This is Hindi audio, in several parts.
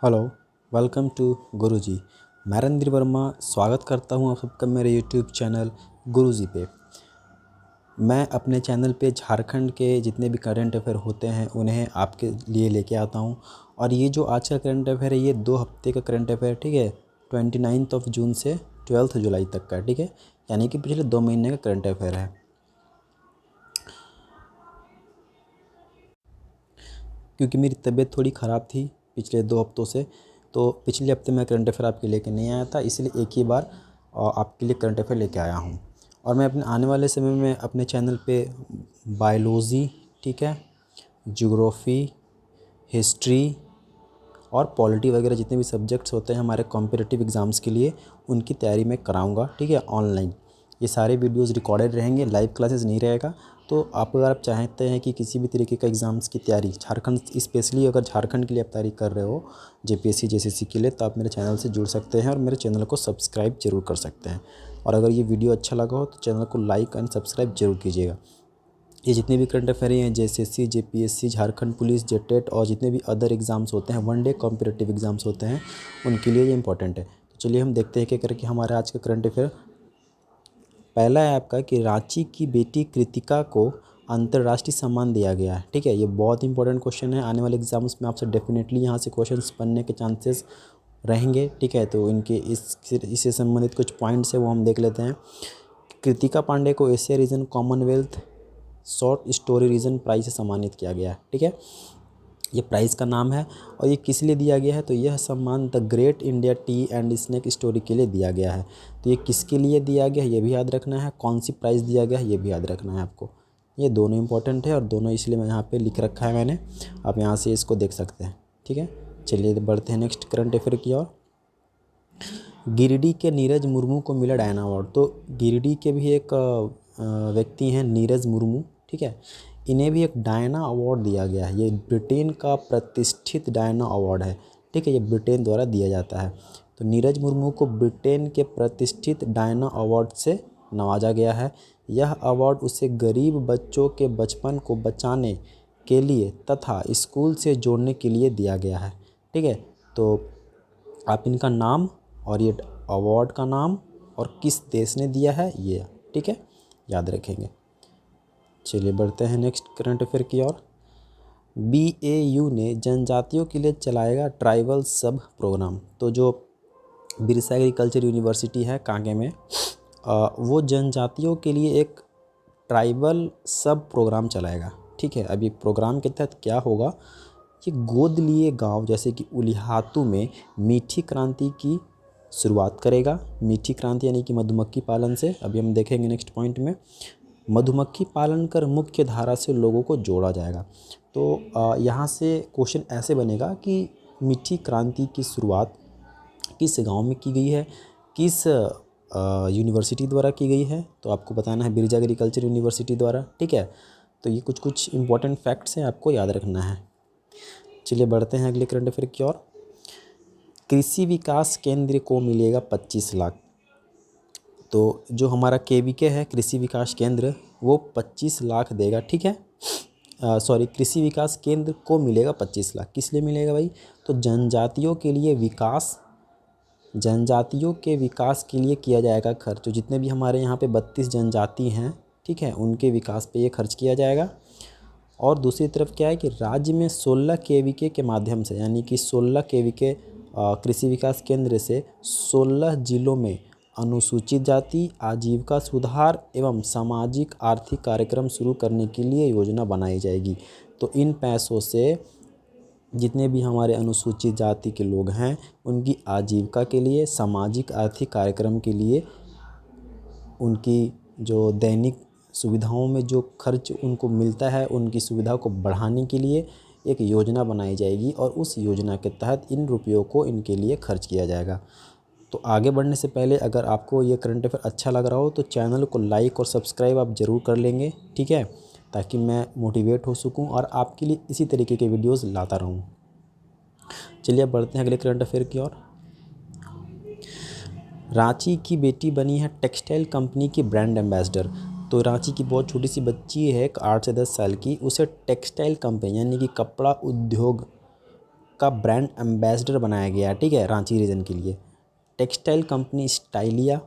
हेलो, वेलकम टू गुरुजी। मैं रणधीर वर्मा स्वागत करता हूं आप सबका मेरे यूट्यूब चैनल गुरुजी पे। मैं अपने चैनल पे झारखंड के जितने भी करंट अफेयर होते हैं उन्हें आपके लिए लेके आता हूं। और ये जो आज का करंट अफेयर है ये 2 हफ्ते का करंट अफेयर, ठीक है। 29 जून से 12 जुलाई तक का, ठीक है। यानी कि पिछले 2 महीने का करंट अफेयर है। क्योंकि मेरी तबीयत थोड़ी ख़राब थी पिछले 2 हफ्तों से, तो पिछले हफ्ते मैं करंट अफेयर आपके लेके नहीं आया था, इसलिए एक ही बार आपके लिए करंट अफेयर लेके आया हूँ। और मैं अपने आने वाले समय में अपने चैनल पे बायोलॉजी, ठीक है, ज्योग्राफी, हिस्ट्री और पॉलिटी वगैरह जितने भी सब्जेक्ट्स होते हैं हमारे कॉम्पिटिटिव एग्ज़ाम्स के लिए, उनकी तैयारी मैं कराऊंगा, ठीक है, ऑनलाइन। ये सारे वीडियोस रिकॉर्डेड रहेंगे, लाइव क्लासेस नहीं रहेगा। तो अगर आप चाहते हैं कि किसी भी तरीके का एग्ज़ाम्स की तैयारी झारखंड, स्पेशली अगर झारखंड के लिए आप तैयारी कर रहे हो जेपीएससी जेसीसी के लिए, तो आप मेरे चैनल से जुड़ सकते हैं और मेरे चैनल को सब्सक्राइब जरूर कर सकते हैं। और अगर ये वीडियो अच्छा लगा हो तो चैनल को लाइक एंड सब्सक्राइब जरूर कीजिएगा। ये जितने भी करंट अफेयर हैं JSSC, JPSC, Jharkhand police, JTET और जितने भी अदर एग्ज़ाम्स होते हैं, वनडे कॉम्पिटिटिव एग्ज़ाम्स होते हैं, उनके लिए ये इंपॉर्टेंट है। तो चलिए हम देखते हैं क्या करके हमारा आज का करंट अफेयर। पहला है आपका कि रांची की बेटी कृतिका को अंतर्राष्ट्रीय सम्मान दिया गया है, ठीक है। ये बहुत इंपॉर्टेंट क्वेश्चन है, आने वाले एग्जाम्स में आपसे डेफिनेटली यहाँ से क्वेश्चंस बनने के चांसेस रहेंगे, ठीक है। तो इनके इससे संबंधित कुछ पॉइंट्स है वो हम देख लेते हैं। कृतिका पांडे को Asia region Commonwealth short story region prize से सम्मानित किया गया है, ठीक है। ये प्राइज़ का नाम है और ये किस लिए दिया गया है, तो यह सम्मान the great India tea and snack story के लिए दिया गया है। तो ये किसके लिए दिया गया है ये भी याद रखना है, कौन सी प्राइज़ दिया गया है ये भी याद रखना है आपको। ये दोनों इंपॉर्टेंट है और दोनों इसलिए मैं यहाँ पे लिख रखा है मैंने, आप यहाँ से इसको देख सकते हैं, ठीक है। चलिए बढ़ते हैं नेक्स्ट करंट अफेयर की ओर। गिरिडीह के नीरज मुर्मू को मिला डायना अवार्ड। तो गिरिडीह के भी एक व्यक्ति हैं नीरज मुर्मू, ठीक है। इन्हें भी एक डायना अवार्ड दिया गया है। ये ब्रिटेन का प्रतिष्ठित डायना अवार्ड है, ठीक है। ये ब्रिटेन द्वारा दिया जाता है। तो नीरज मुर्मू को ब्रिटेन के प्रतिष्ठित डायना अवार्ड से नवाजा गया है। यह अवार्ड उसे गरीब बच्चों के बचपन को बचाने के लिए तथा स्कूल से जोड़ने के लिए दिया गया है, ठीक है। तो आप इनका नाम और ये अवार्ड का नाम और किस देश ने दिया है ये, ठीक है, याद रखेंगे। चलिए बढ़ते हैं नेक्स्ट करंट अफेयर की ओर। बीएयू ने जनजातियों के लिए चलाएगा ट्राइबल सब प्रोग्राम। तो जो बिरसा एग्रीकल्चर यूनिवर्सिटी है कांके में, वो जनजातियों के लिए एक ट्राइबल सब प्रोग्राम चलाएगा, ठीक है। अभी प्रोग्राम के तहत क्या होगा, ये गोद लिए गांव जैसे कि उलिहातू में मीठी क्रांति की शुरुआत करेगा। मीठी क्रांति यानी कि मधुमक्खी पालन से, अभी हम देखेंगे नेक्स्ट पॉइंट में। मधुमक्खी पालन कर मुख्य धारा से लोगों को जोड़ा जाएगा। तो यहाँ से क्वेश्चन ऐसे बनेगा कि मीठी क्रांति की शुरुआत किस गांव में की गई है, किस यूनिवर्सिटी द्वारा की गई है, तो आपको बताना है बिरजा एग्रीकल्चर यूनिवर्सिटी द्वारा, ठीक है। तो ये कुछ कुछ इंपॉर्टेंट फैक्ट्स हैं, आपको याद रखना है। चलिए बढ़ते हैं अगले करंट अफेयर की ओर। कृषि विकास केंद्र को मिलेगा 25 लाख। तो जो हमारा केवीके है कृषि विकास केंद्र, वो 25 लाख देगा, ठीक है। सॉरी, कृषि विकास केंद्र को मिलेगा 25 लाख। किस लिए मिलेगा भाई, तो जनजातियों के लिए विकास, जनजातियों के विकास के लिए किया जाएगा खर्च। तो जितने भी हमारे यहाँ पे 32 जनजाति हैं, ठीक है, उनके विकास पे ये खर्च किया जाएगा। और दूसरी तरफ क्या है कि राज्य में 16 केवीके के माध्यम से, यानी कि 16 केवीके कृषि विकास केंद्र से 16 जिलों में अनुसूचित जाति आजीविका सुधार एवं सामाजिक आर्थिक कार्यक्रम शुरू करने के लिए योजना बनाई जाएगी। तो इन पैसों से जितने भी हमारे अनुसूचित जाति के लोग हैं उनकी आजीविका के लिए, सामाजिक आर्थिक कार्यक्रम के लिए, उनकी जो दैनिक सुविधाओं में जो खर्च उनको मिलता है उनकी सुविधा को बढ़ाने के लिए एक योजना बनाई जाएगी और उस योजना के तहत इन रुपयों को इनके लिए खर्च किया जाएगा। तो आगे बढ़ने से पहले अगर आपको ये करंट अफेयर अच्छा लग रहा हो तो चैनल को लाइक और सब्सक्राइब आप ज़रूर कर लेंगे, ठीक है, ताकि मैं मोटिवेट हो सकूं और आपके लिए इसी तरीके के वीडियोस लाता रहूं। चलिए अब बढ़ते हैं अगले करंट अफेयर की ओर। रांची की बेटी बनी है टेक्सटाइल कंपनी की ब्रांड एम्बेसडर। तो रांची की बहुत छोटी सी बच्ची है 8 से 10 साल की, उसे टेक्सटाइल कंपनी यानी कि कपड़ा उद्योग का ब्रांड एम्बेसडर बनाया गया है, ठीक है, रांची रीजन के लिए। टेक्सटाइल कंपनी स्टाइलिया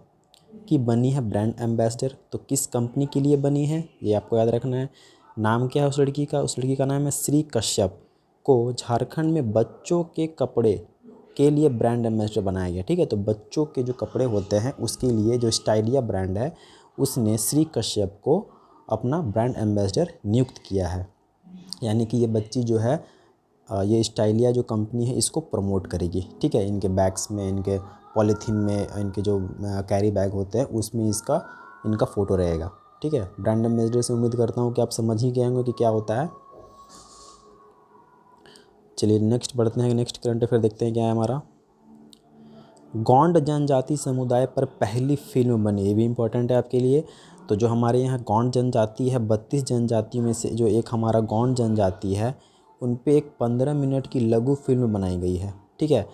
की बनी है ब्रांड एम्बेसडर। तो किस कंपनी के लिए बनी है ये आपको याद रखना है। नाम क्या है उस लड़की का? उस लड़की का नाम है श्री कश्यप। को झारखंड में बच्चों के कपड़े के लिए ब्रांड एम्बेसडर बनाया गया, ठीक है। तो बच्चों के जो कपड़े होते हैं उसके लिए जो स्टाइलिया ब्रांड है उसने श्री कश्यप को अपना ब्रांड एम्बेसडर नियुक्त किया है। यानी कि ये बच्ची जो है ये स्टाइलिया जो कंपनी है इसको प्रमोट करेगी, ठीक है। इनके बैग्स में, इनके पॉलीथीन में, इनके जो कैरी बैग होते हैं उसमें इनका फ़ोटो रहेगा, ठीक है। ब्रांड एम्बेसडर से उम्मीद करता हूँ कि आप समझ ही गए होंगे कि क्या होता है। चलिए नेक्स्ट बढ़ते हैं। नेक्स्ट करंट अफेयर देखते हैं क्या है हमारा। गौंड जनजाति समुदाय पर पहली फिल्म बनी, ये भी इम्पोर्टेंट है आपके लिए। तो जो हमारे यहाँ गौंड जनजाति है, 32 जनजातियों में से जो एक हमारा गौंड जनजाति है उन पे एक 15 मिनट की लघु फिल्म बनाई गई है, ठीक है।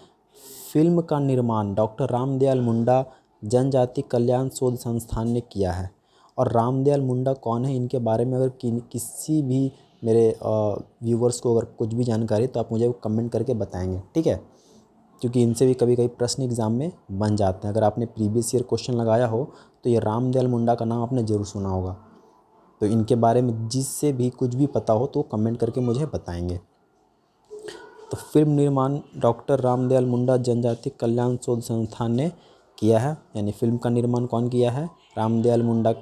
फिल्म का निर्माण डॉक्टर रामदयाल मुंडा जनजाति कल्याण शोध संस्थान ने किया है। और रामदयाल मुंडा कौन है, इनके बारे में अगर किसी भी मेरे व्यूवर्स को अगर कुछ भी जानकारी तो आप मुझे कमेंट करके बताएंगे, ठीक है। क्योंकि इनसे भी कभी कभी प्रश्न एग्जाम में बन जाते हैं। अगर आपने प्रीवियस ईयर क्वेश्चन लगाया हो तो ये रामदयाल मुंडा का नाम आपने ज़रूर सुना होगा। तो इनके बारे में जिससे भी कुछ भी पता हो तो कमेंट करके मुझे बताएंगे। तो फिल्म निर्माण डॉक्टर रामदयाल मुंडा जनजाति कल्याण शोध संस्थान ने किया है। यानी फिल्म का निर्माण कौन किया है? रामदयाल मुंडा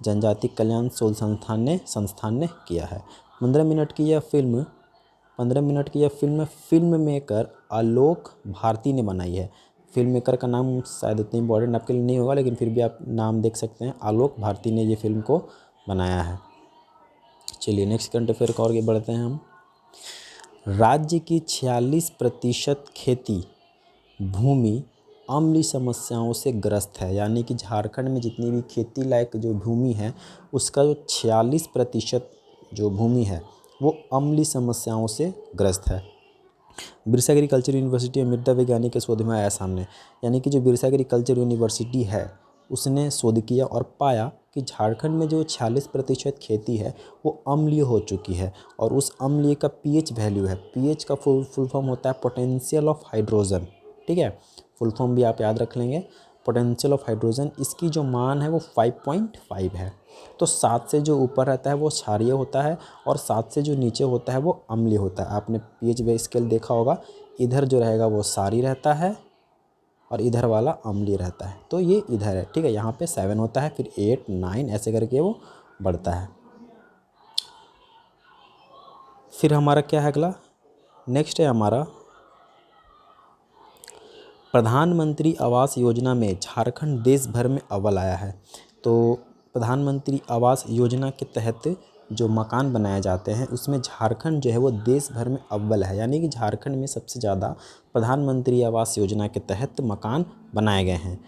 जनजाति कल्याण शोध संस्थान ने किया है। 15 मिनट की यह फिल्म फिल्म मेकर आलोक भारती ने बनाई है। फिल्म मेकर का नाम शायद उतना इम्पोर्टेंट आपके लिए नहीं होगा, लेकिन फिर भी आप नाम देख सकते हैं। आलोक भारती ने ये फिल्म को बनाया है। चलिए नेक्स्ट करंट अफेयर को और आगे बढ़ते हैं हम। राज्य की 46% खेती भूमि अम्लीय समस्याओं से ग्रस्त है। यानी कि झारखंड में जितनी भी खेती लायक जो भूमि है उसका जो 46% जो भूमि है वो अम्लीय समस्याओं से ग्रस्त है। बिरसा एग्रीकल्चर यूनिवर्सिटी में मृदा वैज्ञानिक के शोध में आया सामने। यानी कि जो बिरसा एग्रीकल्चर यूनिवर्सिटी है उसने शोध किया और पाया कि झारखंड में जो 46% खेती है वो अम्लीय हो चुकी है। और उस अम्लीय का पीएच वैल्यू है, पीएच का फुल फॉर्म होता है पोटेंशियल ऑफ हाइड्रोजन, ठीक है। फुल फॉर्म भी आप याद रख लेंगे, पोटेंशियल ऑफ हाइड्रोजन। इसकी जो मान है वो 5.5 है। तो 7 से जो ऊपर रहता है वो क्षारीय होता है और 7 से जो नीचे होता है वो अम्लीय होता है। आपने पीएच स्केल देखा होगा, इधर जो रहेगा वो क्षारीय रहता है और इधर वाला अम्लीय रहता है। तो ये इधर है, ठीक है। यहाँ पे 7 होता है, फिर 8, 9 ऐसे करके वो बढ़ता है। फिर हमारा क्या है अगला, नेक्स्ट है हमारा प्रधानमंत्री आवास योजना में झारखंड देश भर में अव्वल आया है। तो प्रधानमंत्री आवास योजना के तहत जो मकान बनाए जाते हैं उसमें झारखंड जो है वो देश भर में अव्वल है। यानी कि झारखंड में सबसे ज़्यादा प्रधानमंत्री आवास योजना के तहत मकान बनाए गए हैं।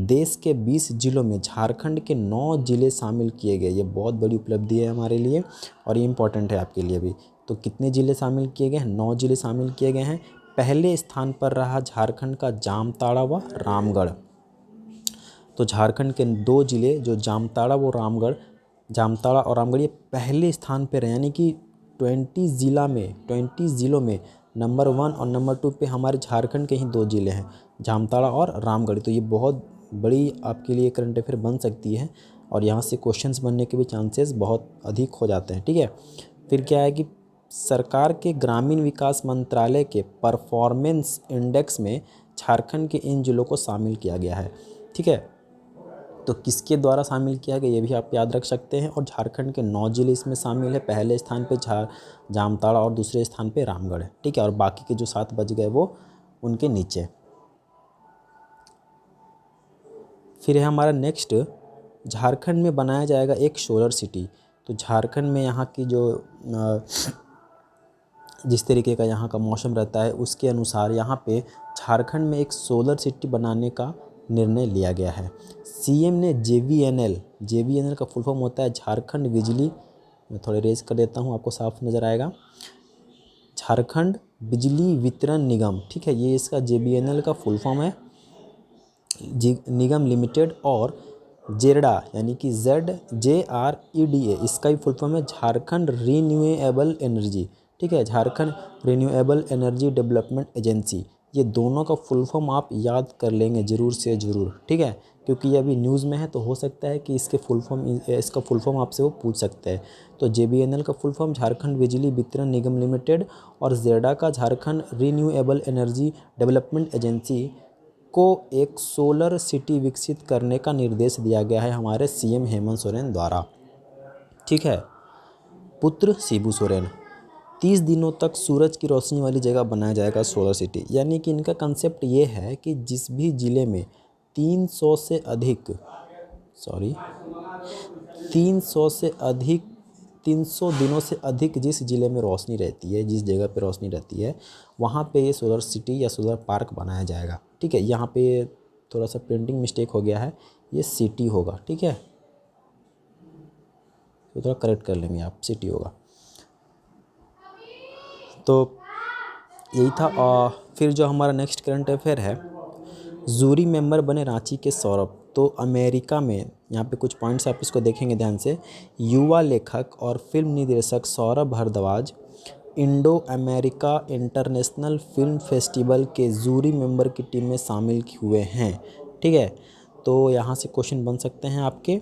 देश के 20 जिलों में झारखंड के 9 जिले शामिल किए गए। ये बहुत बड़ी उपलब्धि है हमारे लिए और ये इम्पोर्टेंट है आपके लिए भी। तो कितने जिले शामिल किए गए हैं? 9 जिले शामिल किए गए हैं। पहले स्थान पर रहा झारखंड का जामताड़ा व रामगढ़। तो झारखंड के 2 जिले जो जामताड़ा व रामगढ़, जामताड़ा और रामगढ़ ये पहले स्थान पर है। यानी कि 20 जिलों में नंबर 1 और नंबर 2 पे हमारे झारखंड के ही 2 जिले हैं, जामताड़ा और रामगढ़। तो ये बहुत बड़ी आपके लिए करंट अफेयर बन सकती है और यहाँ से क्वेश्चंस बनने के भी चांसेस बहुत अधिक हो जाते हैं, ठीक है। फिर क्या है कि सरकार के ग्रामीण विकास मंत्रालय के परफॉर्मेंस इंडेक्स में झारखंड के इन जिलों को शामिल किया गया है, ठीक है। तो किसके द्वारा शामिल किया गया ये भी आप याद रख सकते हैं। और झारखंड के 9 जिले इसमें शामिल है। पहले स्थान पे जामताड़ा और दूसरे स्थान पे रामगढ़ है, ठीक है। और बाकी के जो 7 बच गए वो उनके नीचे। फिर है हमारा नेक्स्ट, झारखंड में बनाया जाएगा एक सोलर सिटी। तो झारखंड में यहाँ की जो जिस तरीके का यहाँ का मौसम रहता है उसके अनुसार यहाँ पे झारखंड में एक सोलर सिटी बनाने का निर्णय लिया गया है। सीएम ने जेवीएनएल का फुल फॉर्म होता है झारखंड बिजली, मैं थोड़े रेज कर देता हूँ आपको साफ नज़र आएगा, झारखंड बिजली वितरण निगम, ठीक है। ये इसका जेबीएनएल का फुल फॉर्म है, निगम लिमिटेड। और जेरडा यानी कि ZJREDA इसका भी फुल फॉर्म है झारखंड रीन्यूएबल एनर्जी, ठीक है। Jharkhand renewable energy development agency, ये दोनों का फुल फॉर्म आप याद कर लेंगे ज़रूर से ज़रूर, ठीक है, क्योंकि ये अभी न्यूज़ में है तो हो सकता है कि इसका फुल फॉर्म आपसे वो पूछ सकते हैं। तो JBNL का फुल फॉर्म झारखंड बिजली वितरण निगम लिमिटेड, और जेडा का Jharkhand renewable energy development agency को एक सोलर सिटी विकसित करने का निर्देश दिया गया है हमारे CM हेमंत सोरेन द्वारा, ठीक है। पुत्र शिबू सोरेन, 30 दिनों तक सूरज की रोशनी वाली जगह बनाया जाएगा सोलर सिटी। यानी कि इनका कंसेप्ट ये है कि जिस भी ज़िले में 300 से अधिक 300 दिनों से अधिक जिस ज़िले में रोशनी रहती है, जिस जगह पे रोशनी रहती है, वहाँ पे ये सोलर सिटी या सोलर पार्क बनाया जाएगा, ठीक है। यहाँ पे थोड़ा सा प्रिंटिंग मिस्टेक हो गया है, ये सिटी होगा, ठीक है, तो थोड़ा करेक्ट कर लेंगे आप, सिटी होगा। तो यही था। फिर जो हमारा नेक्स्ट करंट अफेयर है, जूरी मेंबर बने रांची के सौरभ। तो अमेरिका में, यहाँ पे कुछ पॉइंट्स आप इसको देखेंगे ध्यान से, युवा लेखक और फिल्म निर्देशक Saurabh Bhardwaj Indo America international film festival के जूरी मेंबर की टीम में शामिल हुए हैं, ठीक है। तो यहाँ से क्वेश्चन बन सकते हैं आपके,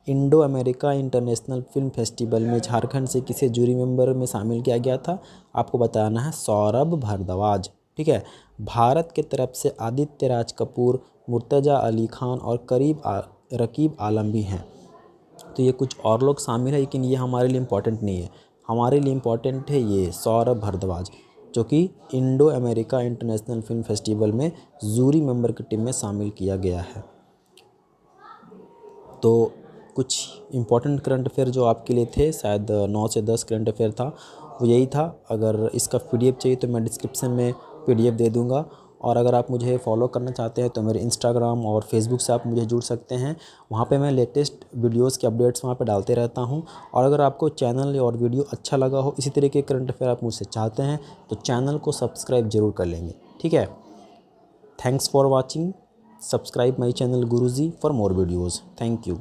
Indo America international film festival में झारखंड से किसे जूरी मेंबर में शामिल किया गया था, आपको बताना है सौरभ भारद्वाज, ठीक है। भारत के तरफ से आदित्य राज कपूर, मुर्तज़ा अली खान और रकीब आलम भी हैं। तो ये कुछ और लोग शामिल है, लेकिन ये हमारे लिए इम्पोर्टेंट नहीं है। हमारे लिए इम्पोर्टेंट है ये सौरभ भारद्वाज, जो कि Indo America international film festival में जूरी मेंबर की टीम में शामिल किया गया है। तो कुछ इम्पोर्टेंट करंट अफेयर जो आपके लिए थे, शायद 9 से 10 करंट अफेयर था, वो यही था। अगर इसका PDF चाहिए तो मैं डिस्क्रिप्शन में PDF दे दूँगा, और अगर आप मुझे फॉलो करना चाहते हैं तो मेरे इंस्टाग्राम और फेसबुक से आप मुझे जुड़ सकते हैं। वहाँ पे मैं लेटेस्ट वीडियोज़ के अपडेट्स वहाँ पे डालते रहता हूँ। और अगर आपको चैनल और वीडियो अच्छा लगा हो, इसी तरह के करंट अफेयर आप मुझसे चाहते हैं, तो चैनल को सब्सक्राइब ज़रूर कर लेंगे, ठीक है। Thanks for watching, subscribe my channel Guruji for more videos. Thank you.